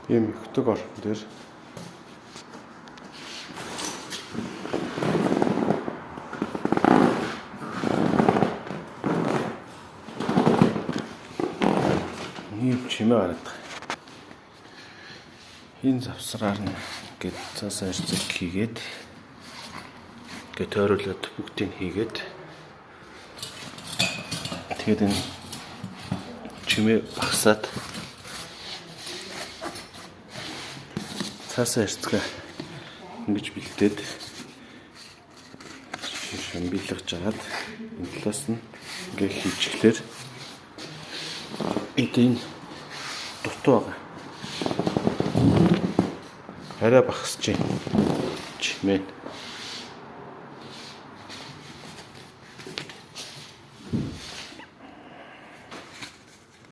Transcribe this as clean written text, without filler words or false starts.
Ийм ихдэг орхон дээр ийм чимээ гараад байгаа. Энэ завсраар нь гээд цаас арцыг хийгээд гээд тойруулаад бүгдийг хийгээд тэгээд энэ чимээ багсаад цаас арцгаа ингэж бэлдээд шамбилгаж жагаад энэ талаас нь ингээ хийчихлээр энэ дутуу байгаа. Арай багасж байна. Чимээ.